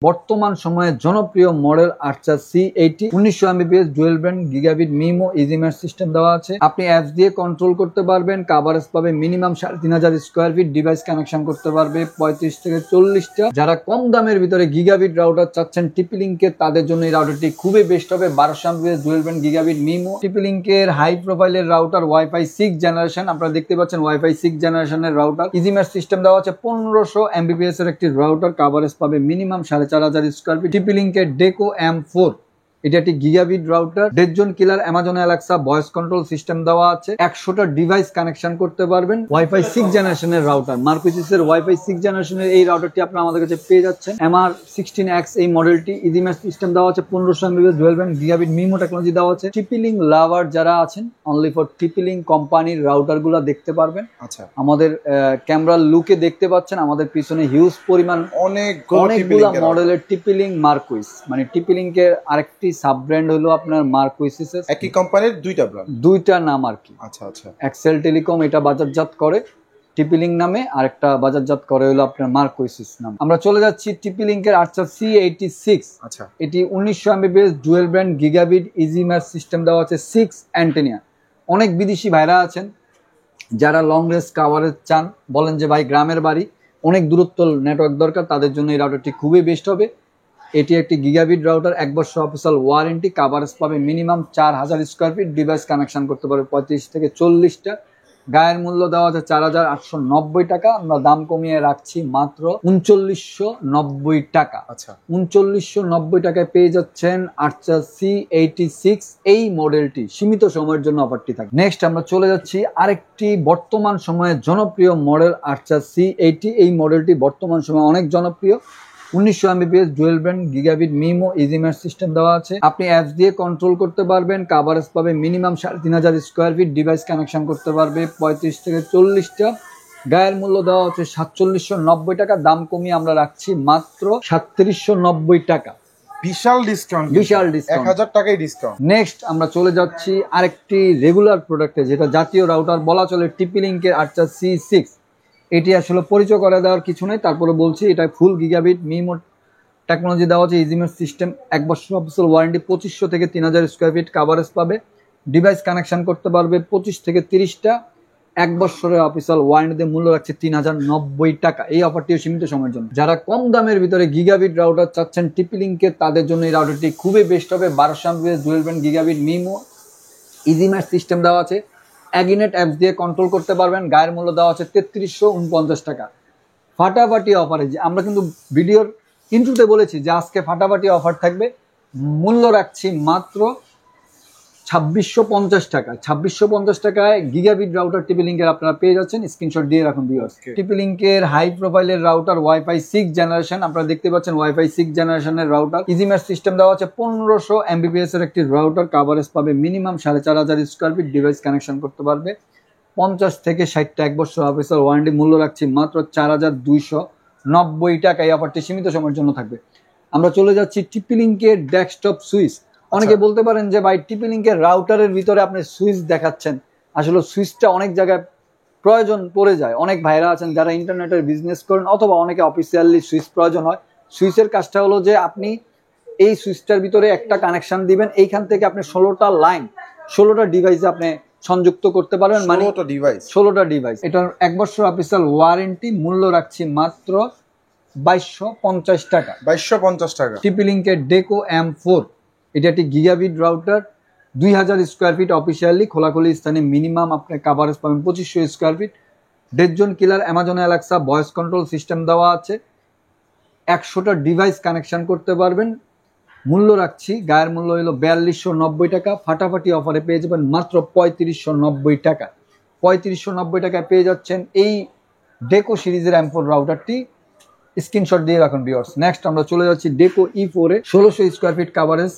বর্তমান সময়ে জনপ্রিয় model Archer C80 1900 Mbps dual band gigabit MIMO EasyMesh system দেওয়া আছে। আপনি অ্যাপস দিয়ে কন্ট্রোল করতে পারবেন, কভারেজ পাবে minimum 3500 square feet, device connection করতে পারবে 35 থেকে 40টা। যারা কম দামের ভিতরে গিগাবিট রাউটার চাচ্ছেন টিপি-লিংকে, তাদের জন্য এই রাউটারটি খুবই বেস্ট হবে। 1200 Mbps dual band gigabit MIMO টিপি-লিংকের হাই প্রোফাইলের রাউটার, ওয়াইফাই 6 জেনারেশন, আপনারা দেখতে পাচ্ছেন ওয়াইফাই 6 জেনারেশনের রাউটার, ইজিম্যাচ সিস্টেম দেওয়া আছে। 1500 Mbps এর একটি রাউটার, কভারেজ পাবে মিনিমাম 4500 স্কোয়ার ফিট। টিপি-লিংকের ডেকো M4, এটা একটি gigabit router, dead zone killer, Amazon Alexa voice control system দেওয়া আছে। 100টা ডিভাইস কানেকশন করতে পারবেন। ওয়াইফাই 6 জেনারেশনের রাউটার, মার্কুইসিসের ওয়াইফাই 6 জেনারেশনের এই রাউটারটি আপনারা আমাদের কাছে পেয়ে যাচ্ছেন। MR16X এই মডেলটি, ইজিম্যাচ সিস্টেম দেওয়া আছে। 1500 Mbps dual band gigabit MIMO technology দেওয়া আছে। টিপি-লিংক লাভার যারা আছেন, অনলি ফর টিপি-লিংক কোম্পানির রাউটার গুলা দেখতে পারবেন। আচ্ছা, আমাদের ক্যামেরার লুকে দেখতে পাচ্ছেন আমাদের পিছনে হিউজ পরিমাণ অনেকগুলা মডেলের টিপি-লিংক মার্কুইস, মানে টিপি-লিংকের আরেকটি সাব ব্র্যান্ড হলো আপনার মার্কুইসিস। একই কোম্পানির দুইটা ব্র্যান্ড, দুইটা নাম আর কি। আচ্ছা আচ্ছা, এক্সেল টেলিকম এটা বাজারজাত করে টিপি-লিংক নামে, আরেকটা বাজারজাত করে হলো আপনার মার্কুইসিস নাম। আমরা চলে যাচ্ছি টিপি-লিংকের আর্চার C86। আচ্ছা, এটি 1900 Mbps dual band gigabit EasyMesh system দেওয়া আছে, 6 অ্যান্টেনা। অনেক বিদেশি ভাইরা আছেন যারা লং রেঞ্জ কভারেজ চান, বলেন যে ভাই গ্রামের বাড়ি, অনেক দূরত্ব নেটওয়ার্ক দরকার, তাদের জন্য এই রাউটারটি খুবই বেস্ট হবে। এটি একটি গিগাবিট রাউটার, 1 বছর অফিসিয়াল ওয়ারেন্টি, কভারেজ পাবে minimum 4000 square feet, device connection করতে পারবে 35 থেকে 40টা। গায়ের মূল্য দেওয়া আছে 4890 টাকা, আমরা দাম কমিয়ে রাখছি মাত্র 3990 টাকা। আচ্ছা, 3990 টাকায় পেয়ে যাচ্ছেন আর্চার C86 এই মডেলটি। সীমিত সময়ের জন্য অফারটি থাকে। নেক্সট আমরা চলে যাচ্ছি আরেকটি বর্তমান সময়ে জনপ্রিয় মডেল আর্চার C80। এই মডেলটি বর্তমান সময়ে অনেক জনপ্রিয়। 1900 Mbps dual band gigabit MIMO EasyMesh system দেওয়া আছে। আপনি অ্যাপস দিয়ে কন্ট্রোল করতে পারবেন, কভারেজ পাবে minimum 3500 square feet, device connection করতে পারবে 35 থেকে 40টা। গায়ের মূল্য দেওয়া হচ্ছে 4790 টাকা, দাম কমিয়ে আমরা রাখছি মাত্র 3790 টাকা। বিশাল ডিসকাউন্ট, 1000 টাকাই ডিসকাউন্ট। নেক্সট আমরা চলে যাচ্ছি আরেকটি রেগুলার প্রোডাক্টে, যেটা জাতীয় রাউটার বলা চলে, টিপি-লিংকের আর্চার C6। এটি আসলে পরিচয় করে দেওয়ার কিছু নেই, তারপরে বলছি এটা ফুল গিগাবিট মিমো টেকনোলজি দেওয়া আছে, ইজিম্যাচ সিস্টেম, 1 বছর অফিসিয়াল ওয়ারেন্টি, 2500 থেকে 3000 স্কোয়ার ফিট, কভারেজ পাবে, ডিভাইস কানেকশন করতে পারবে 25 থেকে 30টা। 1 বছরের অফিসিয়াল ওয়ারেন্টিতে মূল্য রাখছে 3090 টাকা। এই অফারটিও সীমিত সময়ের জন্য। যারা কম দামের ভিতরে গিগাবিট রাউটার চাচ্ছেন টিপি-লিংকে, তাদের জন্য এই রাউটারটি খুবই বেস্ট হবে। 1200 Mbps dual band gigabit MIMO EasyMesh system দেওয়া আছে। অ্যাগিনেট অ্যাপস দিয়ে কন্ট্রোল করতে পারবেন। গায়ের মূল্য দেওয়া আছে 3349 টাকা। ফাটাফাটি অফারে, আমরা কিন্তু ভিডিওর ইন্ট্রোতে বলেছি যে আজকে ফাটাফাটি অফার থাকবে। মূল্য রাখছি মাত্র 2650 টাকা। 2650 টাকায় গিগাবিট রাউটার টিপি-লিংকের আপনারা পেয়ে যাচ্ছেন। স্ক্রিনশট দিয়ে রাখুন ভিউয়ার্স। টিপি-লিংকের হাই প্রোফাইলের রাউটার, ওয়াইফাই 6 জেনারেশন, আপনারা দেখতে পাচ্ছেন ওয়াইফাই 6 জেনারেশনের রাউটার, ইজিম্যাচ সিস্টেম দেওয়া আছে। 1500 Mbps এর একটি রাউটার, কভারেজ পাবে minimum 4500 square feet, device connection করতে পারবে 50 থেকে 60টা। 1 বছর অফিসিয়াল ওয়ারেন্টি, মূল্য রাখছি মাত্র 4290 টাকা। এই অফারটি সীমিত সময়ের জন্য থাকবে। আমরা চলে যাচ্ছি টিপি-লিংকের ডেস্কটপ সুইচ। অনেকে বলতে পারেন যে ভাই টিপি-লিংকের রাউটারের ভিতরে আপনি সুইচ দেখাচ্ছেন, আসলে সুইচটা অনেক জায়গায় প্রয়োজন পড়ে যায়। অনেক ভাইরা আছেন যারা ইন্টারনেটের বিজনেস করেন, অথবা অনেকে অফিসিয়ালি সুইচ প্রয়োজন হয়। সুইচের কাজটা হলো যে আপনি এই সুইচটার ভিতরে একটা কানেকশন দিবেন, এইখান থেকে আপনি 16টা লাইন, 16টা ডিভাইসে আপনি সংযুক্ত করতে পারবেন, মানে 16টা ডিভাইস। এটার 1 বছর অফিসিয়াল ওয়ারেন্টি, মূল্য রাখছি মাত্র 2250 টাকা। 2250 টাকা। টিপি-লিংকের ডেকো M4, এটা একটি gigabit router, 2000 square feet officially, খোলাখুলি স্থানে মিনিমাম আপনি কভারেজ পাবেন 2500 square feet, dead zone killer, Amazon Alexa voice control system দেওয়া আছে। 100টা ডিভাইস কানেকশন করতে পারবেন। মূল্য রাখছি, গায়ের মূল্য হলো 4290 টাকা। ফাটাফাটি অফারে পেয়ে যাবেন মাত্র 3590 টাকা। 3590 টাকায় পেয়ে যাচ্ছেন এই ডেকো সিরিজের M4 রাউটারটি। স্ক্রিনশট দিয়ে রাখুন ভিউয়ার্স। নেক্সট আমরা চলে যাচ্ছি ডেকো E4 এ, 1600 square feet coverage,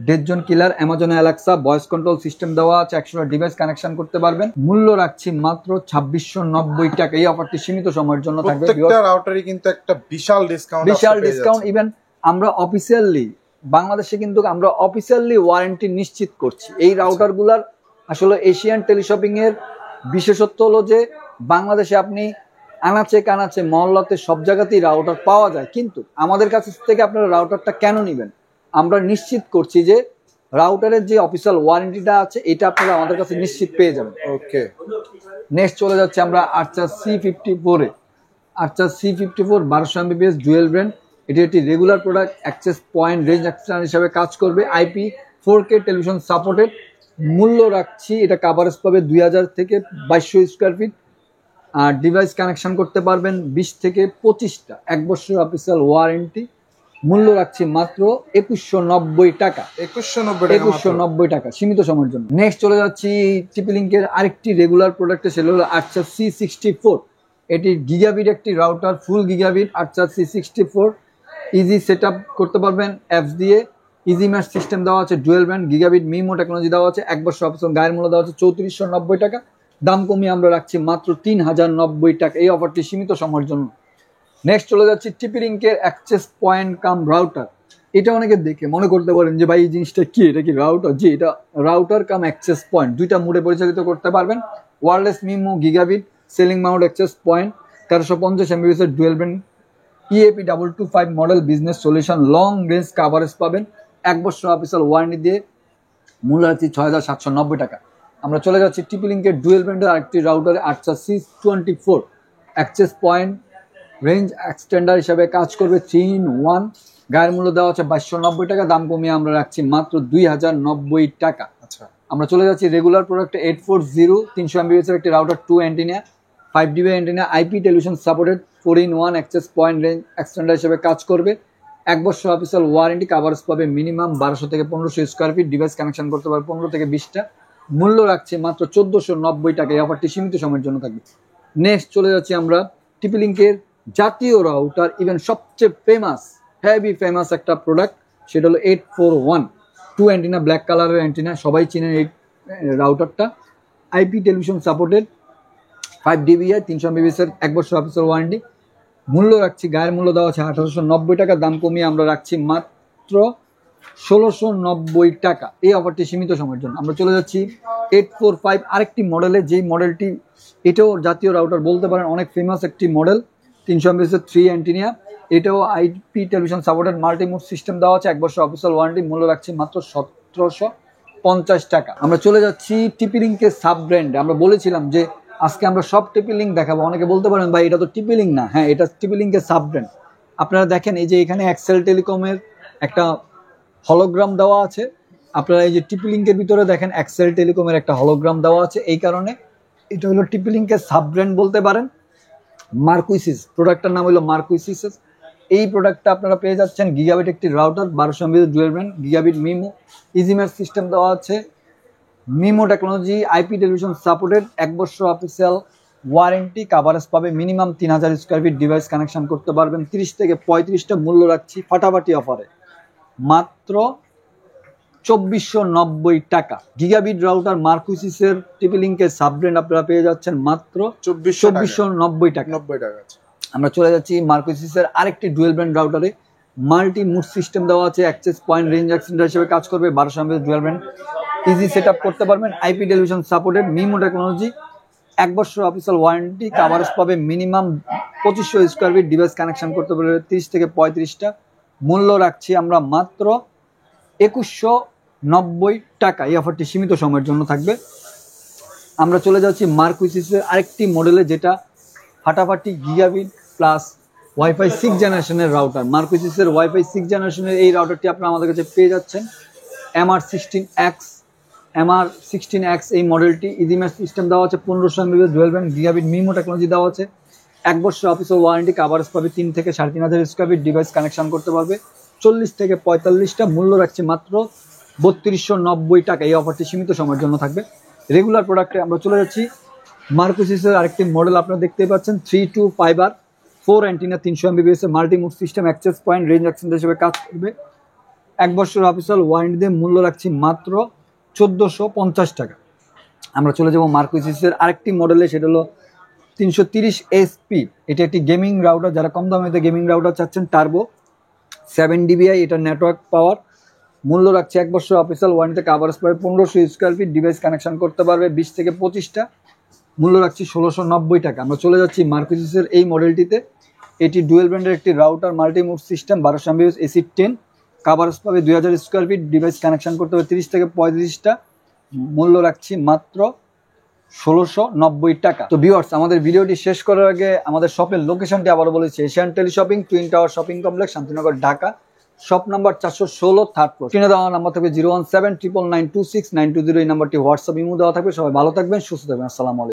dead zone killer, Amazon Alexa voice control system দেওয়া আছে। 100টা ডিভাইস কানেকশন করতে পারবেন। মূল্য রাখছি মাত্র 2690 টাকা। এই অফারটি সীমিত সময়ের জন্য থাকবে। প্রত্যেকটা রাউটারই কিন্তু একটা বিশাল ডিসকাউন্ট। ইভেন আমরা অফিসিয়ালি বাংলাদেশে কিন্তু আমরা অফিসিয়ালি ওয়ারেন্টি নিশ্চিত করছি। এই রাউটারগুলার আসলে এশিয়ান টেলিশপিং এর বিশেষত্ব হলো যে বাংলাদেশে আপনি আনাচে কানাচে মহল্লাতে সব জায়গাতেই রাউটার পাওয়া যায়, কিন্তু আমাদের কাছ থেকে আপনারা রাউটারটা কেন নেবেন? আমরা নিশ্চিত করছি যে রাউটারের যে অফিসিয়াল ওয়ারেন্টিটা আছে এটা আপনারা আমাদের কাছে নিশ্চিত পেয়ে যাবেন। ওকে, নেক্সট চলে যাচ্ছে আমরা আর্চার C54 এ। আর্চার C54 1200 MBPS ডুয়েল ব্র্যান্ড। এটি একটি regular product, access point range extender হিসাবে কাজ করবে, IP 4K টেলিভিশন সাপোর্টেড। মূল্য রাখছি, এটা কাভারেজ পাবে 2000 থেকে 2200 স্কোয়ার ফিট, আর ডিভাইস কানেকশন করতে পারবেন 20 থেকে 25টা, 1 বছর অফিসিয়াল ওয়ারেন্টি। মূল্য রাখছি মাত্র 2190 টাকা। 2190 টাকা সীমিত সময়ের জন্য। নেক্সট চলে যাচ্ছি টিপি-লিংকের আরেকটি রেগুলার প্রোডাক্টে, সেটা হলো আর্চার C64। এটি গিগাবিট একটি router, full gigabit archer C64। Easy set up করতে পারবেন অ্যাপস দিয়ে। ইজি ম্যাচ সিস্টেম দেওয়া আছে, dual band gigabit MIMO technology দেওয়া আছে, 1 বছর অফিসিয়াল। গায়ের মূল্য দেওয়া আছে 3490 টাকা। দাম কমিয়ে আমরা রাখছি মাত্র 3090 টাকা। এই অফারটি সীমিত সময়ের জন্য। নেক্সট চলে যাচ্ছি টিপি-লিংকের অ্যাক্সেস পয়েন্ট কাম রাউটার। এটা অনেকে দেখে মনে করতে পারেন যে ভাই এই জিনিসটা কি, এটা কি রাউটার? জি, এটা রাউটার কাম অ্যাক্সেস পয়েন্ট, দুইটা মোডে পরিচালিত করতে পারবেন। Wireless MIMO gigabit ceiling mount access point, 1350 MBPS এর dual band EAP 225 model business solution, long range coverage পাবেন, 1 বছর অফিসিয়াল ওয়ারেন্টি দিয়ে। মূল্য আছে 6790 টাকা। আমরা চলে যাচ্ছি টিপি-লিংকের ডুয়েল ব্র্যান্ডের আরেকটি রাউটারে, আর্চার C24। Access point range extender হিসাবে কাজ করবে, 3-in-1। গায়ের মূল্য দেওয়া আছে 2290 টাকা। দাম কমিয়ে আমরা রাখছি মাত্র 2090 টাকা। আচ্ছা, আমরা চলে যাচ্ছি রেগুলার প্রোডাক্টে 840 300 MBPS এর একটি router, 2 antenna, 5 dB antenna, IP television supported, 4-in-1 access point range extender হিসেবে কাজ করবে, 1 বছর অফিসিয়াল ওয়ারেন্টি। কাভারেজ পাবে মিনিমাম 1200 থেকে 1500 স্কোয়ার ফিট, ডিভাইস কানেকশন করতে পারবে 15 থেকে 20টা। মূল্য রাখছে মাত্র 1490 টাকা। এই অফারটি সীমিত সময়ের জন্য থাকবে। নেক্সট চলে যাচ্ছি আমরা টিপি-লিংকের জাতীয় রাউটার, ইভেন সবচেয়ে ফেমাস, হেভি ফেমাস একটা প্রোডাক্ট, সেটা হলো 841 2 অ্যান্টিনা, ব্ল্যাক কালারের অ্যান্টিনা, সবাই চিনেন এই রাউটারটা। IP television supported, 5 dBi 300 MBPS এর 1 বছর অফিসিয়াল ওয়ারেন্টি। মূল্য রাখছি, গায়ের মূল্য দেওয়া আছে 1890 টাকা। দাম কমিয়ে আমরা রাখছি মাত্র 1690 টাকা। এই অফারটি সীমিত সময়ের জন্য। আমরা চলে যাচ্ছি 845 আরেকটি মডেলে, যেই মডেলটি এটাও জাতীয় রাউটার বলতে পারেন, অনেক ফেমাস একটি মডেল, 300 MBPS এর 3 অ্যান্টিনা। এটাও IP television supported, multimode system দেওয়া আছে, 1 বছর অফিসিয়াল ওয়ারেন্টি। মূল্য রাখছি মাত্র 1750 টাকা। আমরা চলে যাচ্ছি টিপি-লিংকের সাব ব্র্যান্ডে। আমরা বলেছিলাম যে আজকে আমরা সব টিপি-লিংক দেখাবো। অনেকে বলতে পারেন ভাই এটা তো টিপি-লিংক না। হ্যাঁ, এটা টিপি-লিংকের সাব ব্র্যান্ড। আপনারা দেখেন এই যে এখানে এক্সেল টেলিকমের একটা হলোগ্রাম দেওয়া আছে। আপনারা এই যে টিপি-লিংকের ভিতরে দেখেন এক্সেল টেলিকমের একটা হলোগ্রাম দেওয়া আছে। এই কারণে এটা হলো টিপি-লিংকের সাব ব্র্যান্ড বলতে পারেন। মার্কুইসিস প্রোডাক্টটার নাম হলো মার্কুইসিস। এই প্রোডাক্টটা আপনারা পেয়ে যাচ্ছেন গিগাবিট একটি router, 1200 MBPS dual band gigabit MIMO, easy mesh system দেওয়া আছে, MIMO technology, IP television supported, 1 বছর অফিসিয়াল ওয়ারেন্টি। কাভারেজ পাবে minimum 3000 square feet, device connection করতে পারবেন 30 থেকে 35টা। মূল্য রাখছি ফাটাফাটি অফারে মাত্র 2490 টাকা। গিগাবিট রাউটার মার্কুইসিসের টিপি-লিংকের সাব ব্র্যান্ড আপনারা পেয়ে যাচ্ছেন মাত্র 2490 টাকা। আমরা চলে যাচ্ছি মার্কুইসিসের আরেকটি ডুয়েল ব্র্যান্ড রাউটারে, মাল্টি মুড সিস্টেম দেওয়া আছে, অ্যাক্সেস পয়েন্ট রেঞ্জ এক্সটেন্ডার হিসেবে কাজ করবে, 1200 MBPS dual band, easy set up করতে পারবেন, IP television supported, MIMO technology, 1 বছর অফিসিয়াল ওয়ারেন্টি। কাভারেজ পাবে minimum 2500 square feet, device connection করতে পারবে 30 থেকে 35টা। মূল্য রাখছি আমরা মাত্র 2190 টাকা। এই অফারটি সীমিত সময়ের জন্য থাকবে। আমরা চলে যাচ্ছি মার্কুইসিসের আরেকটি মডেলে, যেটা ফাটাফাটি গিগাবিট প্লাস ওয়াইফাই 6 জেনারেশনের রাউটার। মার্কুইসিসের ওয়াইফাই 6 জেনারেশনের এই রাউটারটি আপনারা আমাদের কাছে পেয়ে যাচ্ছেন। MR16X এই মডেলটি, ইজি ম্যাচ সিস্টেম দেওয়া আছে, 1500 MBPS dual band gigabit MIMO technology দেওয়া আছে, 1 বছর অফিসিয়াল ওয়ারেন্টি। কাভারেজ পাবে 3 থেকে 3500 স্কোয়ার ফিট, ডিভাইস কানেকশন করতে পারবে 40 থেকে 45টা। মূল্য রাখছি মাত্র 3290 টাকা। এই অফারটি সীমিত সময়ের জন্য থাকবে। রেগুলার প্রোডাক্টে আমরা চলে যাচ্ছি মার্কুইসিসের আরেকটি মডেল আপনারা দেখতেই পাচ্ছেন, 32 4 antenna, 300 MBPS multimode system, access point range extender হিসেবে কাজ করবে, 1 বছর অফিসিয়াল ওয়ারেন্টি দিয়ে। মূল্য রাখছি মাত্র 1450 টাকা। আমরা চলে যাব মার্কুইসিসের আরেকটি মডেলে, সেটা হলো 330 SP। এটা একটি গেমিং রাউটার, যারা কম দামে গেমিং রাউটার চাচ্ছেন, টার্বো, 7 dBi এটা নেটওয়ার্ক পাওয়ার। মূল্য রাখছে 1 বছর অফিসিয়াল ওয়ারেন্টিতে। কাভারেজ পাবে 1500 স্কোয়ার ফিট, ডিভাইস কানেকশন করতে পারবে 20 থেকে 25টা। মূল্য রাখছি 1690 টাকা। আমরা চলে যাচ্ছি মার্কোসিসের এই মডেলটিতে। এটি ডুয়েল ব্র্যান্ডের একটি router multi mode system, 1200 Mbps AC 10, coverage পাবে 2000 স্কোয়ার ফিট, ডিভাইস কানেকশন করতে হবে 30 থেকে 35টা। মূল্য রাখছি মাত্র 1690 টাকা। তো ভিউয়ার্স, আমাদের ভিডিওটি শেষ করার আগে আমাদের শপের লোকেশনটি আবারও বলেছি, Asian tele shopping, twin tower shopping complex, Shantinagar, Dhaka. Shop number 416, third floor. কিনে দেওয়া নাম্বার থাকবে 01799926920। এই নাম্বারটি হোয়াটসঅ্যাপ ইমো দেওয়া থাকবে। সবাই ভালো থাকবেন, সুস্থ থাকবেন। আসসালামু আলাইকুম।